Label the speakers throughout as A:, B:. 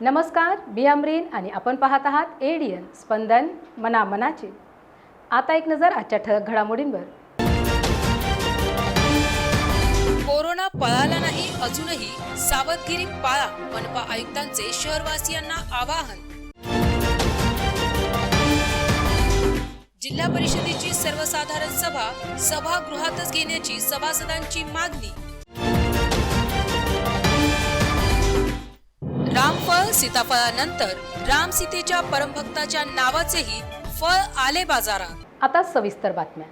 A: नमस्कार, मी अमरीन आणि आपण पाहत आहात एडीएन स्पंदन मनामनाचे। आता एक नजर आजच्या ठळक घडामोडींवर।
B: कोरोना पळाला नाही, अजूनही सावधगिरी पाळा, मनपा आयुक्तांचे शहरवासियांना आवाहन। जिल्हा परिषदेची सर्वसाधारण सभा सभागृहातच घेण्याची सभासदांची मागणी। रामफळ सीताफळानंतर राम सीतेच्या परमभक्ताच्या नावाचेही फळ आले बाजारात।
A: आता सविस्तर बातम्या।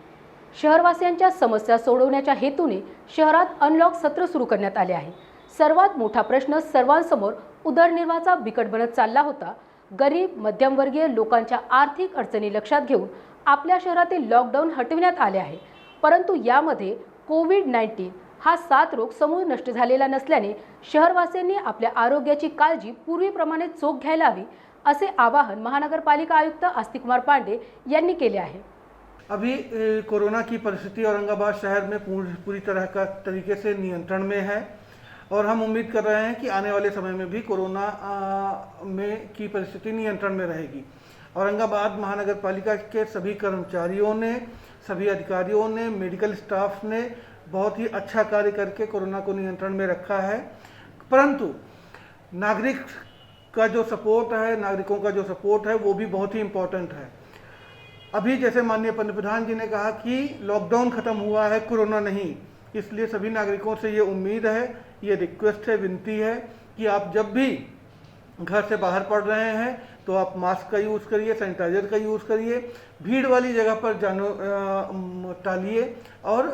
A: शहरवासियांच्या समस्या सोडवण्याच्या हेतूने शहरात अनलॉक सत्र सुरू करण्यात आले आहे। सर्वात मोठा प्रश्न सर्वांसमोर उदरनिर्वाहाचा बिकट बनत चालला होता। गरीब मध्यमवर्गीय लोकांच्या आर्थिक अडचणी लक्षात घेऊन आपल्या शहरातील लॉकडाऊन हटविण्यात आले आहे। परंतु यामध्ये कोविड-19 हा 7 रोग समूळ नष्ट झालेला नसल्याने शहरवासियांनी आपल्या आरोग्याची काळजी पूर्वीप्रमाणे चोख घ्यायला हवी, असे आवाहन महानगरपालिका आयुक्त आस्तिक कुमार पांडे यांनी केले आहे।
C: अभी कोरोना की परिस्थिति औरंगाबाद शहर में पूरी तरह का तरीके से नियंत्रण में है और हम उम्मीद कर रहे हैं कि आने वाले समय में भी कोरोना में की परिस्थिति नियंत्रण में रहेगी। औरंगाबाद महानगर पालिका के सभी कर्मचारियों ने, सभी अधिकारियों ने, मेडिकल स्टाफ ने बहुत ही अच्छा कार्य करके कोरोना को नियंत्रण में रखा है। परंतु नागरिक का जो सपोर्ट है, नागरिकों का जो सपोर्ट है वो भी बहुत ही इम्पोर्टेंट है। अभी जैसे माननीय पंतप्रधान जी ने कहा कि लॉकडाउन ख़त्म हुआ है, कोरोना नहीं, इसलिए सभी नागरिकों से ये उम्मीद है, ये रिक्वेस्ट है, विनती है कि आप जब भी घर से बाहर पड़ रहे हैं तो आप मास्क का यूज़ करिए, सैनिटाइजर का यूज़ करिए, भीड़ वाली जगह पर जानो टालिए और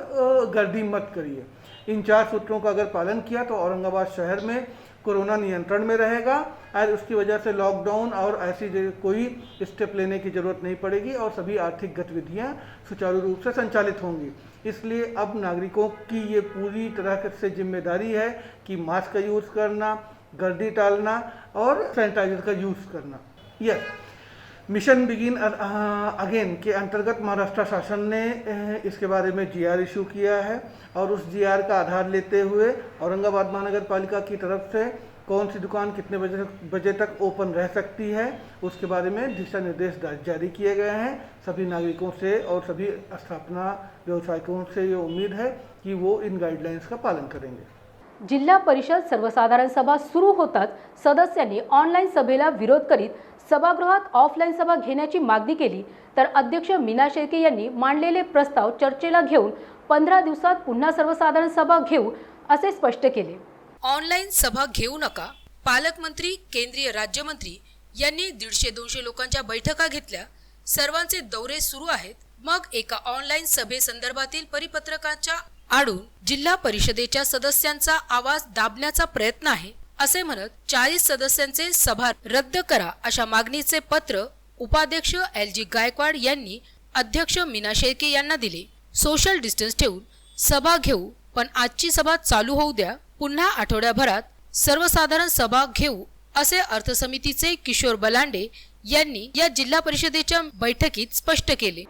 C: गर्दी मत करिए। इन 4 सूत्रों का अगर पालन किया तो औरंगाबाद शहर में कोरोना नियंत्रण में रहेगा और उसकी वजह से लॉकडाउन और ऐसी कोई स्टेप लेने की ज़रूरत नहीं पड़ेगी और सभी आर्थिक गतिविधियां सुचारू रूप से संचालित होंगी। इसलिए अब नागरिकों की ये पूरी तरह से जिम्मेदारी है कि मास्क का यूज़ करना, गर्दी टालना और सैनिटाइजर का यूज़ करना। यस, मिशन बिगिन अगेन के अंतर्गत महाराष्ट्र शासन ने इसके बारे में जीआर इशू किया है और उस जीआर का आधार लेते हुए औरंगाबाद महानगर पालिका की तरफ से कौन सी दुकान कितने बजे तक ओपन रह सकती है उसके बारे में दिशा निर्देश जारी किए गए हैं। सभी नागरिकों से और सभी स्थापना व्यवसायिकों से ये उम्मीद है कि वो इन गाइडलाइंस का पालन करेंगे।
A: जिल्हा परिषद सर्वसाधारण सभा सुरू होताच सदस्यांनी ऑनलाईन सभेला विरोध करीत सभागृहात ऑफलाईन सभा घेण्याची मागणी केली, तर अध्यक्ष मीना शेळके यांनी मांडलेले प्रस्ताव चर्चेला घेऊन 15 दिवसात पुन्हा सर्वसाधारण सभा घेऊ असे स्पष्ट केले।
B: ऑनलाईन सभा घेऊ नका, पालकमंत्री, केंद्रीय राज्यमंत्री यांनी 150-200 लोकांच्या बैठका घेतल्या, सर्वांचे दौरे सुरू आहेत। मग एका ऑनलाईन सभेसंदर्भातील परिपत्रकाच्या आडून जिल्हा परिषदेच्या सदस्यांचा आवाज दाबण्याचा प्रयत्न आहे, असे म्हणत 40 सदस्यांचे सभा रद्द करा अशा मागणीचे पत्र उपाध्यक्ष LG गायकवाड यांनी अध्यक्ष मीना शेळके यांना दिले। सोशल डिस्टन्स ठेवून सभा घेऊ, पण आजची सभा चालू होऊ द्या, पुन्हा आठवड्याभरात सर्वसाधारण सभा घेऊ असे अर्थसमितीचे किशोर बलांडे यांनी या जिल्हा परिषदेच्या बैठकीत स्पष्ट केले।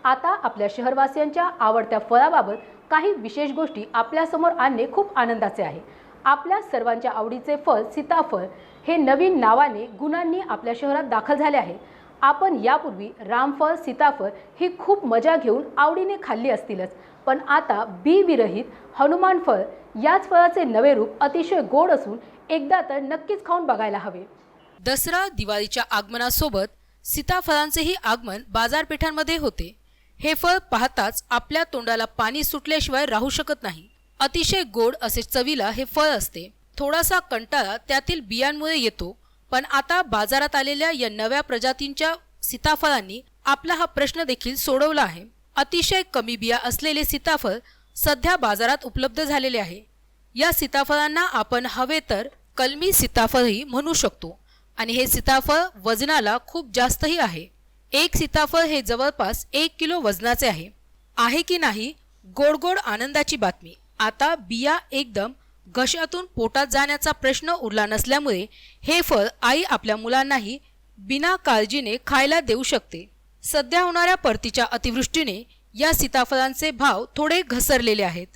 A: आता आपल्या शहरवासियांच्या आवडत्या फळाबाबत काही विशेष गोष्टी आपल्या समोर आणणे खूप आनंदाचे आहे। आपल्या सर्वांच्या आवडीचे फळ सीताफळ हे नवीन नावाने गुणांनी आपल्या शहरात दाखल झाले आहे। आपण यापूर्वी रामफळ, सीताफळ ही खूप मजा घेऊन आवडीने खाल्ली असतीलच, पण आता बी विरहित हनुमान फळ याच फळाचे नवे रूप अतिशय गोड असून एकदा तर नक्कीच खाऊन बघायला हवे।
B: दसरा दिवाळीच्या आगमनासोबत सीताफळांचेही आगमन बाजारपेठांमध्ये होते। हे फळ पाहताच आपल्या तोंडाला पाणी सुटल्याशिवाय राहू शकत नाही। अतिशय गोड असे चवीला हे फळ असते। थोडासा कंटाळा त्यातील बियांमुळे येतो, पण आता बाजारात आलेल्या या नव्या प्रजातींच्या सीताफळांनी आपला हा प्रश्न देखील सोडवला आहे। अतिशय कमी बिया असलेले सीताफळ सध्या बाजारात उपलब्ध झालेले आहे। या सीताफळांना आपण हवे तर कलमी सीताफळही म्हणू शकतो आणि हे सीताफळ वजनाला खूप जास्तही आहे। एक सीताफळ हे जवळपास 1 किलो वजनाचे आहे की नाही? गोड गोड आनंदाची बातमी। आता बिया एकदम घशातून पोटात जाण्याचा प्रश्न उरला नसल्यामुळे हे फळ आई आपल्या मुलांनाही बिना काळजीने खायला देऊ शकते। सध्या होणाऱ्या परतीच्या अतिवृष्टीने या सीताफळांचे भाव थोडे घसरलेले आहेत।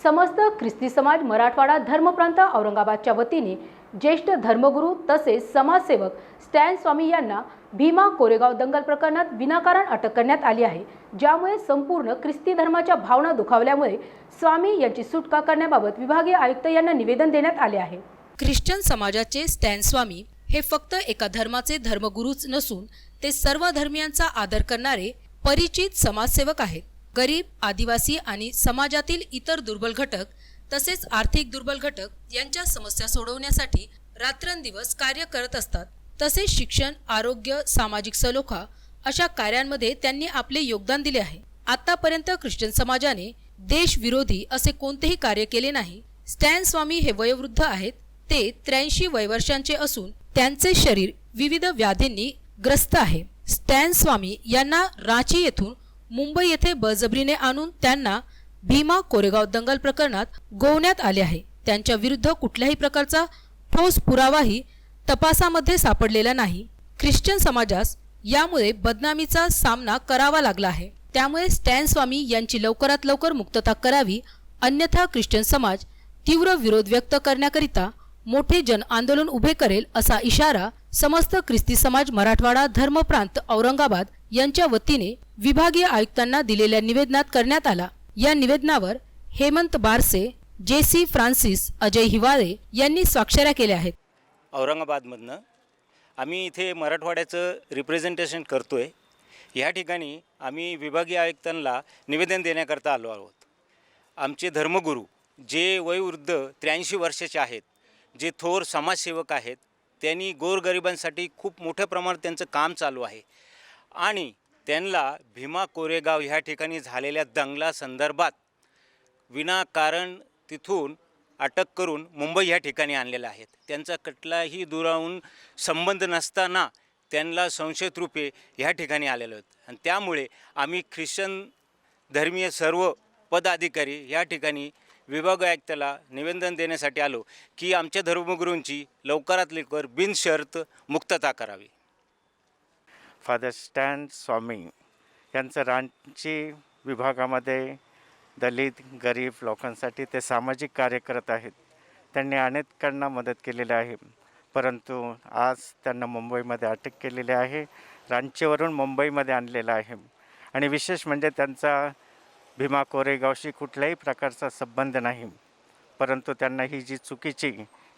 A: समस्त ख्रिस्ती समाज मराठवाडा धर्मप्रांत औरंगाबादच्या वतीने ज्येष्ठ धर्मगुरू तसेच समाजसेवक स्टॅन स्वामी यांना भीमा कोरेगाव दंगल प्रकरणात विनाकारण अटक करण्यात आली आहे, ज्यामुळे संपूर्ण ख्रिस्ती धर्माच्या भावना दुखावल्यामुळे स्वामी यांची सुटका करण्याबाबत विभागीय आयुक्त यांना निवेदन देण्यात आले आहे.
B: ख्रिश्चन समाजाचे स्टॅन स्वामी हे फक्त एका धर्माचे धर्मगुरूच नसून ते सर्व धर्मियांचा आदर करणारे परिचित समाजसेवक आहेत. गरीब, आदिवासी आणि समाजातील इतर दुर्बल घटक तसेच आर्थिक दुर्बल घटक यांच्या समस्या सोडवण्यासाठी रात्रंदिवस कार्य करत असतात. तसेच शिक्षण, आरोग्य, सामाजिक सलोखा अशा कार्यांमध्ये त्यांनी आपले योगदान दिले आहे. आतापर्यंत ख्रिश्चन समाजाने देशविरोधी असे कोणतेही कार्य केले नाही. स्टॅन स्वामी हे वयोवृद्ध आहेत. ते 83 वय वर्षांचे असून त्यांचे शरीर विविध व्याधींनी ग्रस्त आहे. स्टॅन स्वामी यांना रांची येथून मुंबई येथे बळजबरीने आणून त्यांना भीमा कोरेगाव दंगल प्रकरणात गोवण्यात आले आहे. त्यांच्या विरुद्ध कुठल्याही प्रकारचा ठोस पुरावाही तपासामध्ये सापडलेला नाही. ख्रिश्चन समाजास यामुळे बदनामीचा सामना करावा लागला आहे. त्यामुळे स्टॅन स्वामी यांची लवकरात लवकर मुक्तता करावी, अन्यथा ख्रिश्चन समाज तीव्र विरोध व्यक्त करण्याकरिता मोठे जन आंदोलन उभे करेल असा इशारा समस्त ख्रिस्ती समाज मराठवाडा धर्मप्रांत औरंगाबाद यांच्या वतीने विभागीय आयुक्तांना दिलेल्या निवेदनात करण्यात आला. या निवेदनावर हेमंत बारसे, JC फ्रान्सिस, अजय हिवाळे यांनी स्वाक्षऱ्या केल्या आहेत.
D: औरंगाबादमधनं आम्ही इथे मराठवाड्याचं रिप्रेझेंटेशन करतोय. ह्या ठिकाणी आम्ही विभागीय आयुक्तांना निवेदन देण्याकरता आलो आहोत. आमचे धर्मगुरू जे वयोवृद्ध 83 वर्षाचे आहेत, जे थोर समाजसेवक आहेत, त्यांनी गोरगरिबांसाठी खूप मोठ्या प्रमाणात त्यांचं काम चालू आहे आणि त्यांना भीमा कोरेगाव ह्या ठिकाणी झालेल्या दंगला संदर्भात विनाकारण तिथून अटक करून मुंबई ह्या ठिकाणी आणलेलं आहेत. त्यांचा कुठलाही दुरावून संबंध नसताना त्यांना संशयित रूपे ह्या ठिकाणी आलेले आहेत आणि त्यामुळे आम्ही ख्रिश्चन धर्मीय सर्व पदाधिकारी ह्या ठिकाणी विभाग आयुक्ताला निवेदन देण्यासाठी आलो की आमच्या धर्मगुरूंची लवकरात लवकर बिनशर्त मुक्तता करावी.
E: फादर स्टॅन स्वामी यांचं रांची विभागामध्ये दलित, गरीब लोकांसाठी ते सामाजिक कार्य करत आहेत. त्यांनी अनेकांना मदत केलेली आहे, परंतु आज त्यांना मुंबईमध्ये अटक केलेली आहे. रांचीवरून मुंबईमध्ये आणलेलं आहे आणि विशेष म्हणजे त्यांचा भीमा कोरेगावशी कुठल्याही प्रकारचा संबंध नाही, परंतु त्यांना ही जी चुकीची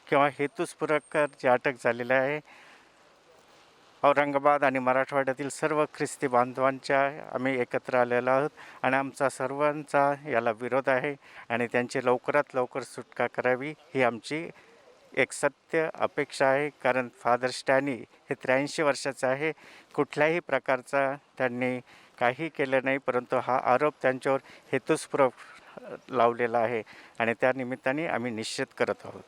E: किंवा हेतुस्फूर्त जी अटक झालेली आहे, औरंगाबाद आणि मराठवाड्यातील सर्व ख्रिस्ती बांधवांच्या आम्ही एकत्र आलेलो आहोत आणि आमचा सर्वांचा याला विरोध आहे आणि त्यांची लवकरात लवकर सुटका करावी ही आमची एक सत्य अपेक्षा आहे. कारण फादर स्टॅनी हे 83 वर्षाचे आहे. कुठल्याही प्रकारचा त्यांनी काही केलं नाही, परंतु हा आरोप त्यांच्यावर हेतुस्फूर्त लावलेला आहे आणि त्या निमित्ताने आम्ही निश्चित करत आहोत.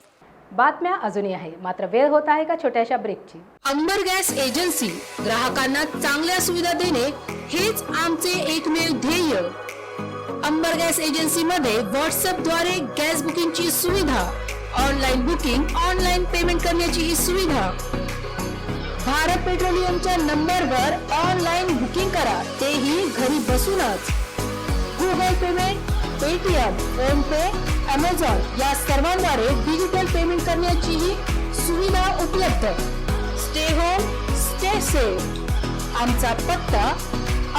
A: बातम्या अजूनही आहे, मात्र वेळ होत आहे का छोट्याशा ब्रेकची.
B: अंबर गॅस एजन्सी ग्राहकांना चांगल्या सुविधा देणे हेच आमचे एकमेव ध्येय. अंबर गॅस एजन्सीमध्ये व्हॉट्सअपद्वारे गॅस बुकिंगची सुविधा, ऑनलाईन बुकिंग, ऑनलाईन पेमेंट करण्याची ही सुविधा. भारत पेट्रोलियमच्या नंबरवर ऑनलाईन बुकिंग करा, तेही घरी बसूनच. Google payment, Paytm, PhonePe, Amazon या सर्वांद्वारे डिजिटल पेमेंट करण्याचीही सुविधा उपलब्ध. Stay home, stay safe. आमचा पत्ता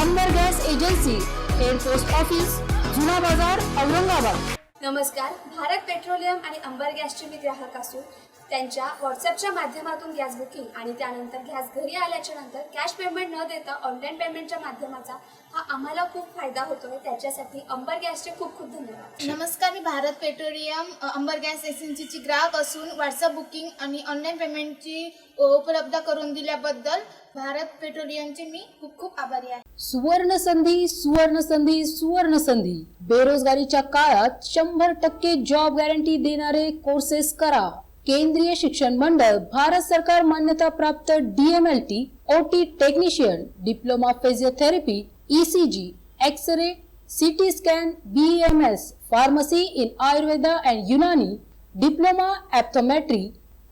B: Ambar gas agency, air post office, जुना बाजार, औरंगाबाद.
F: नमस्कार. भारत पेट्रोलियम आणि अंबर गॅसचे मी ग्राहक असून त्यांच्या व्हॉट्सअपच्या माध्यमातून गॅस बुकिंग आणि त्यानंतर गॅस घरी आल्याच्या नंतर कॅश पेमेंट न देता ऑनलाईन पेमेंटच्या माध्यमाचा हा आम्हाला खूप फायदा होतोय. त्याच्यासाठी अंबर गॅसचे खूप खूप धन्यवाद.
G: नमस्कार. मी भारत पेट्रोलियम अंबर गॅस एजन्सीची ग्राहक असून व्हॉट्सअप बुकिंग आणि ऑनलाईन पेमेंटची उपलब्ध करून दिल्याबद्दल भारत पेट्रोलियमचे मी खूप खूप आभारी आहे.
A: सुवर्ण संधी, सुवर्ण संधी, सुवर्ण संधी. बेरोजगारीच्या काळात 100% जॉब गॅरंटी देणारे कोर्सेस करा. केंद्रीय शिक्षण मंडळ, भारत सरकार मान्यता प्राप्त DMLT, OT technician, diploma physiotherapy, ECG, x-ray, CT scan, BEMS, pharmacy in Ayurveda and Unani, diploma optometry,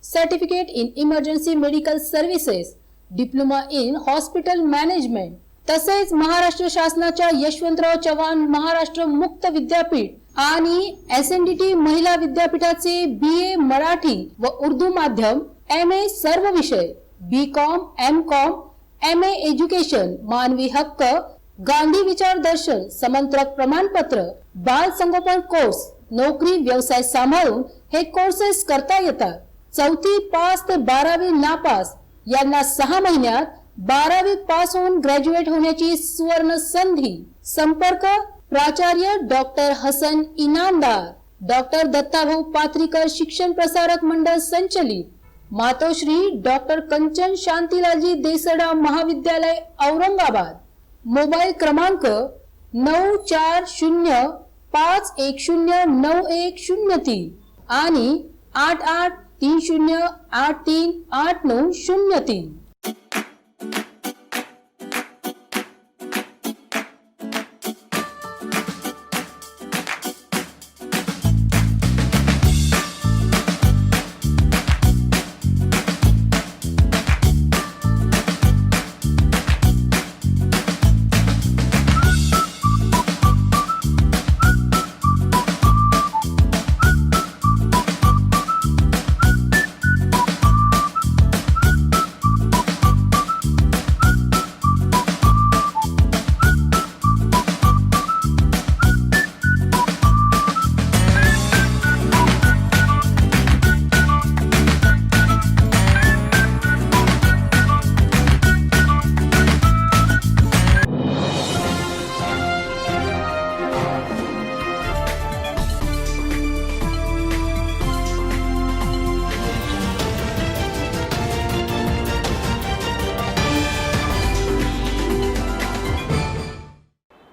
A: certificate in emergency medical services, diploma in hospital management. तसेच महाराष्ट्र शासनाच्या यशवंतराव चव्हाण महाराष्ट्र मुक्त विद्यापीठ आणि SNDT महिला विद्यापीठाचे BA मराठी व उर्दू माध्यम, MA सर्व विषय, BCom, MCom, MA एज्युकेशन, मानवी हक्क, गांधी विचार दर्शन, समंत्रक प्रमाणपत्र, बाल संगोपन कोर्स, नोकरी व्यवसाय सांभाळून हे कोर्सेस करता येतात. 4थी पास ते 12वी नापास यांना 6 महिन्यात 12वी पास होऊन ग्रॅज्युएट होण्याची सुवर्ण संधी. संपर्क प्राचार्य डॉक्टर हसन इनामदार, डॉक्टर दत्ताभाऊ पात्रीकर शिक्षण प्रसारक मंडळ संचलित, मातोश्री डॉक्टर कंचन शांतीलालजी देसडा महाविद्यालय औरंगाबाद. मोबाईल क्रमांक 9405109103 आणि 8830838903.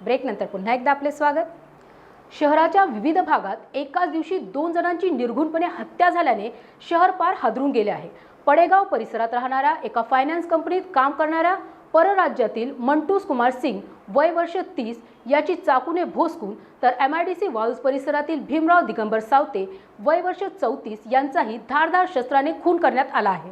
A: ब्रेक नंतर पुन्हा एकदा आपले स्वागत. शहराच्या विविध भागात एकाच दिवशी 2 जणांची निर्घृणपणे हत्या झाल्याने शहर पार हादरून गेले आहे. पडेगाव परिसरात राहणाऱ्या एका फायनान्स कंपनीत काम करणाऱ्या परराज्यातील मंटूस कुमार सिंग वय वर्ष 30 याची चाकूने भोसकून तर MIDC वाळूज परिसरातील भीमराव दिगंबर सावते वय वर्ष 34 यांचाही धारदार शस्त्राने खून करण्यात आला आहे.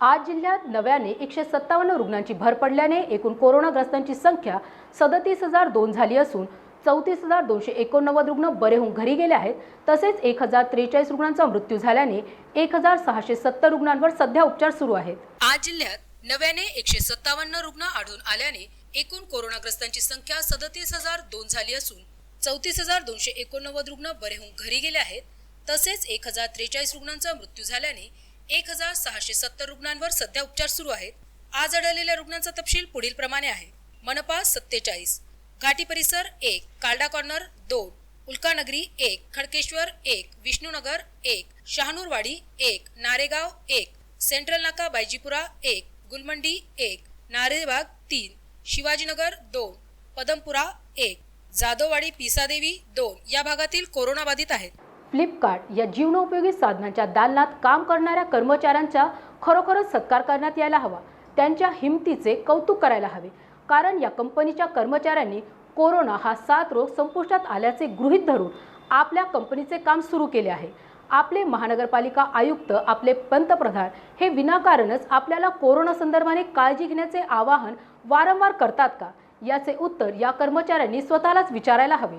A: आज जिल्ह्यात नव्याने 157 रुग्णांची भर पडल्याने एकूण कोरोनाग्रस्तांची संख्या 37,002 झाली असून 34,289 रुग्ण बरे होऊन घरी गेले आहेत. तसेच 1,043 रुग्णांचा मृत्यू झाल्याने 1,670 रुग्णांवर सध्या उपचार सुरू आहेत.
B: आज जिल्ह्यात नव्याने 157 रुग्ण आढळून आल्याने एकूण कोरोनाग्रस्तांची संख्या 37,002 झाली असून 34,289 रुग्ण बरे होऊन घरी गेले आहेत. तसेच 1,043 रुग्णांचा मृत्यू झाल्याने 1,670 रुग्णांवर सध्या उपचार सुरू आहेत. आज आढळलेल्या रुग्णांचा तपशील पुढील प्रमाणे आहे. मनपा 47, घाटी परिसर 1, कालडा कॉर्नर 2, उल्कानगरी 1, खडकेश्वर 1, विष्णुनगर 1, शहानूरवाडी 1, नारेगाव 1, सेंट्रल नाका बायजीपुरा 1, गुलमंडी 1, नारेबाग 3, शिवाजीनगर 2, पदमपुरा 1, जाधववाडी पिसादेवी 2 या भागातील कोरोनाबाधित आहेत.
A: फ्लिपकार्ट या जीवनोपयोगी साधनांच्या दालनात काम करणाऱ्या कर्मचाऱ्यांचा खरोखरच सत्कार करण्यात यायला हवा. त्यांच्या हिमतीचे कौतुक करायला हवे. कारण या कंपनीच्या कर्मचाऱ्यांनी कोरोना हा 7 रोग संपुष्टात आल्याचे गृहीत धरून आपल्या कंपनीचे काम सुरू केले आहे. आपले महानगरपालिका आयुक्त, आपले पंतप्रधान हे विनाकारणच आपल्याला कोरोना संदर्भाने काळजी घेण्याचे आवाहन वारंवार करतात का? याचे उत्तर या कर्मचाऱ्यांनी स्वतःलाच विचारायला हवे.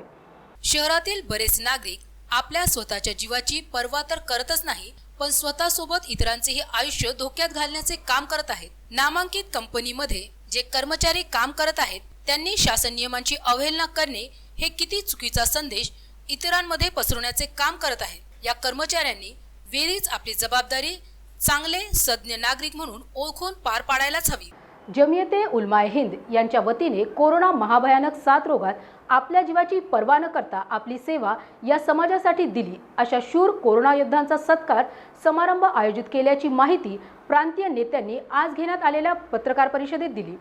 B: शहरातील बरेच नागरिक आपल्या स्वतःच्या जीवाची पर्वा तर करतच नाही, पण स्वतःसोबत इतरांचेही आयुष्य धोक्यात घालण्याचे काम करत आहेत. नामांकित कंपनीमध्ये जे कर्मचारी काम करत आहेत त्यांनी शासन नियमांची अवहेलना करणे हे किती चुकीचा संदेश इतरांमध्ये पसरवण्याचे काम करत आहेत. या कर्मचाऱ्यांनी वेळीच आपली जबाबदारी चांगले सज्ञ नागरिक म्हणून ओळखून पार पाडायलाच हवी.
A: जमियते उलमाए हिंद यांच्या वतीने कोरोना महाभयानक 7 रोगात आपल्या जीवाची पर्वा न करता आपली सेवा या समाजासाठी दिली अशा शूर कोरोना योद्धांचा सत्कार समारंभ आयोजित केल्याची माहिती प्रांतीय नेत्यांनी आज घेण्यात आलेल्या पत्रकार परिषदेत दिली.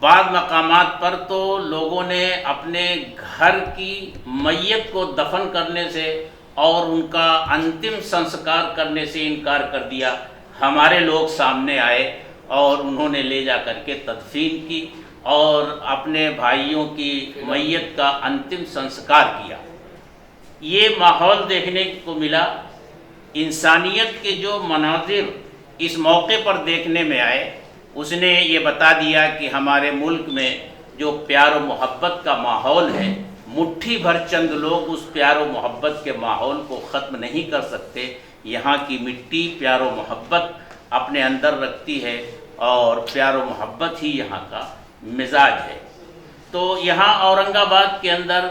H: बाद मकामात पर तो लोगों ने अपने घर की मैयत को दफन करने से और उनका अंतिम संस्कार करने से इनकार कर दिया. हमारे लोग सामने आए और उन्होंने ले जा करके तदफीन की और अपने भाइयों की मैयत का अंतिम संस्कार किया. ये माहौल देखने को मिला. इंसानियत के जो मनाजिर इस मौके पर देखने में आए उसने ये बता दिया कि हमारे मुल्क में जो प्यार और मोहब्बत का माहौल है मुट्ठी भर चंद लोग उस प्यारो मोहब्बत के माहौल को ख़त्म नहीं कर सकते। यहाँ की मिट्टी प्यारो मोहब्बत अपने अंदर रखती है और प्यारो मोहब्बत ही यहाँ का मिजाज है। तो यहाँ औरंगाबाद के अंदर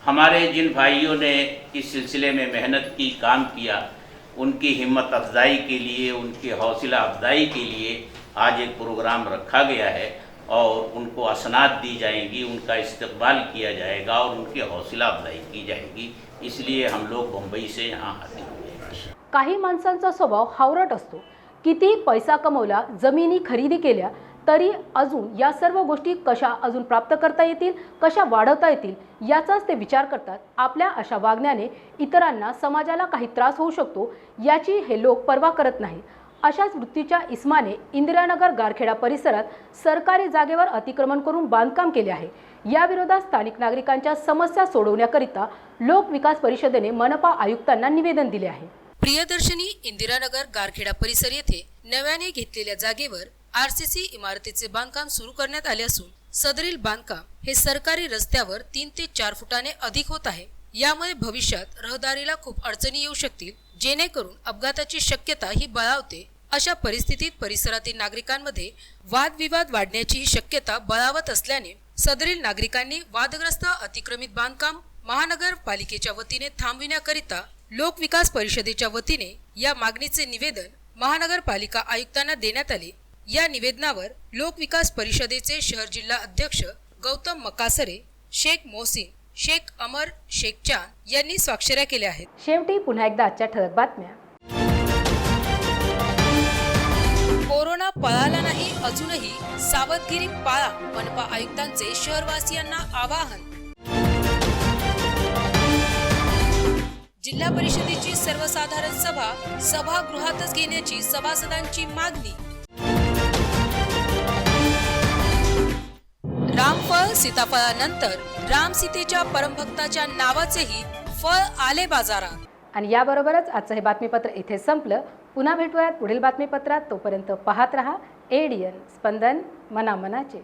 H: हमारे जिन भाइयों ने इस सिलसिले में मेहनत की, काम किया, उनकी हिम्मत अफजाई के लिए, उनकी हौसला अफजाई के लिए आज एक प्रोग्राम रखा गया है और उनको असनाद दी जाएंगी, उनका इस्तकबाल किया जाएगा और उनकी हौसला अफजाई की जाएगी। इसलिए हम लोग मुंबई से यहाँ आते हैं।
A: काही माणसांचा स्वभाव हावरट असतो। कितीही पैसा कमवला, जमिनी खरेदी केल्या तरी अजून या सर्व गोष्टी कशा अजून प्राप्त करता येतील, कशा वाढवता येतील याचाच ते विचार करतात। आपल्या अशा वागण्याने इतरांना, समाजाला काही त्रास होऊ शकतो याची हे लोक पर्वा करत नाही। अशाच वृत्तीच्या इस्माने इंदिरानगर गारखेडा परिसरात सरकारी जागेवर अतिक्रमण करून बांधकाम केले आहे। या विरोधात स्थानिक नागरिकांच्या समस्या सोडवण्याकरिता लोक विकास परिषदेने मनपा आयुक्तांना निवेदन दिले आहे।
B: प्रियदर्शनी इंदिरानगर गारखेडा परिसर येथे नव्याने घेतलेल्या जागेवर आरसीसी इमारतीचे बांधकाम सुरू करण्यात आले असून सदरील बांधकाम हे सरकारी रस्त्यावर 3 ते 4 फुटाने अधिक होत आहे। यामुळे भविष्यात रहदारीला खूप अडचणी येऊ शकतील, जेणेकरून अपघाताची शक्यता ही बळावते। अशा परिस्थितीत परिसरातील नागरिकांमध्ये वादविवाद वाढण्याची शक्यता बळावत असल्याने सदरील नागरिकांनी वादग्रस्त अतिक्रमित बांधकाम महानगरपालिकेच्या वतीने थांबविण्याकरिता लोक विकास परिषदेच्या वतीने या मागणीचे निवेदन महानगरपालिका आयुक्तांना देण्यात आले। या निवेदनावर लोक विकास परिषदेचे शहर जिल्हा अध्यक्ष गौतम मकासरे, शेख मोहसिन, शेख अमर शेख चांद यांनी स्वाक्षऱ्या केल्या आहेत।
A: शेवटी पुन्हा एकदा आजच्या ठळक बातम्या।
B: कोरोना पळाला नाही, अजूनही सावधगिरी पाळा, मनपा आयुक्तांचे शहरवासियांना आवाहन। जिल्हा परिषदेची सर्वसाधारण सभा सभागृहातच घेण्याची सभासदांची मागणी। रामफळ सीताफळानंतर राम सीतेच्या परमभक्ताच्या नावाचेही फळ आले बाजारात।
A: आणि याबरोबरच आजचं हे बातमीपत्र इथे संपलं। पुन्हा भेटूयात पुढील बातमीपत्रात। तोपर्यंत पाहत रहा ADN स्पंदन मनामनाचे।